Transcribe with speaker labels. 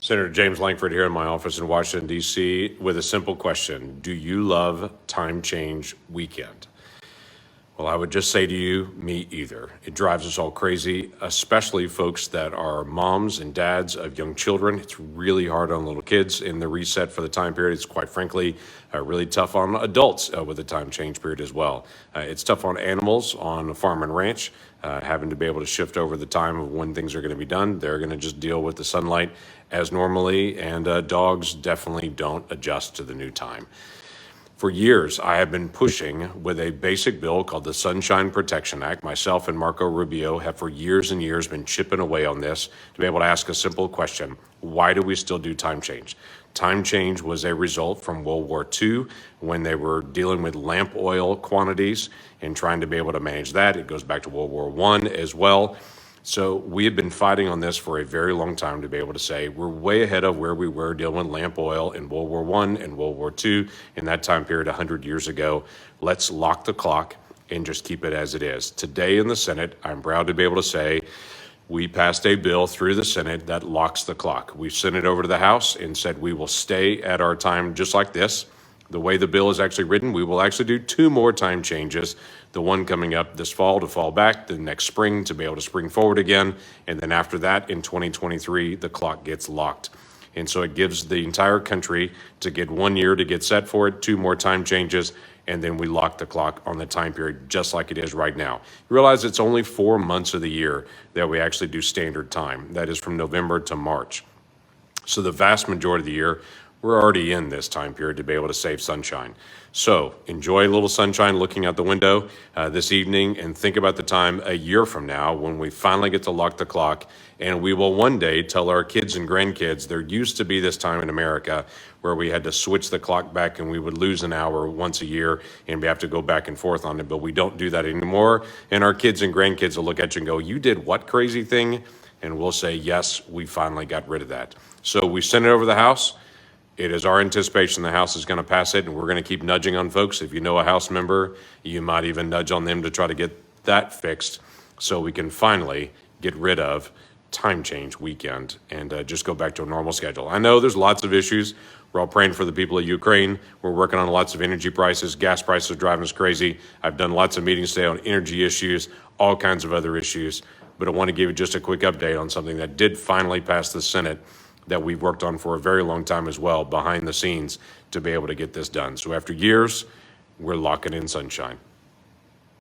Speaker 1: Senator James Lankford here in my office in Washington, D.C. with a simple question. Do you love time change weekend? Well, I would just say to you, me either. It drives us all crazy, especially folks that are moms and dads of young children. It's really hard on little kids in the reset for the time period. It's quite frankly really tough on adults with the time change period as well. It's tough on animals on a farm and ranch, having to be able to shift over the time of when things are going to be done. They're going to just deal with the sunlight as normally, and dogs definitely don't adjust to the new time. For years, I have been pushing with a basic bill called the Sunshine Protection Act. Myself and Marco Rubio have for years and years been chipping away on this to be able to ask a simple question. Why do we still do time change? Time change was a result from World War II when they were dealing with lamp oil quantities and trying to be able to manage that. It goes back to World War I as well. So we have been fighting on this for a very long time to be able to say we're way ahead of where we were dealing with lamp oil in World War I and World War II in that time period 100 years ago. Let's lock the clock and just keep it as it is. Today in the Senate, I'm proud to be able to say we passed a bill through the Senate that locks the clock. We've sent it over to the House and said we will stay at our time just like this. The way the bill is actually written, we will actually do 2 more time changes. The one coming up this fall to fall back, the next spring to be able to spring forward again. And then after that, in 2023, the clock gets locked. And so it gives the entire country to get 1 year to get set for it, 2 more time changes, and then we lock the clock on the time period just like it is right now. You realize it's only 4 months of the year that we actually do standard time. That is from November to March. So the vast majority of the year, we're already in this time period to be able to save sunshine. So enjoy a little sunshine looking out the window this evening, and think about the time a year from now when we finally get to lock the clock, and we will one day tell our kids and grandkids there used to be this time in America where we had to switch the clock back and we would lose an hour once a year and we have to go back and forth on it, but we don't do that anymore. And our kids and grandkids will look at you and go, "You did what crazy thing?" And we'll say, yes, we finally got rid of that. So we sent it over to the House. It is our anticipation the House is going to pass it, and we're going to keep nudging on folks. If you know a House member, you might even nudge on them to try to get that fixed so we can finally get rid of time change weekend and just go back to a normal schedule. I know there's lots of issues. We're all praying for the people of Ukraine. We're working on lots of energy prices. Gas prices are driving us crazy. I've done lots of meetings today on energy issues, all kinds of other issues. But I want to give you just a quick update on something that did finally pass the Senate that we've worked on for a very long time as well, behind the scenes, to be able to get this done. So after years, we're locking in sunshine.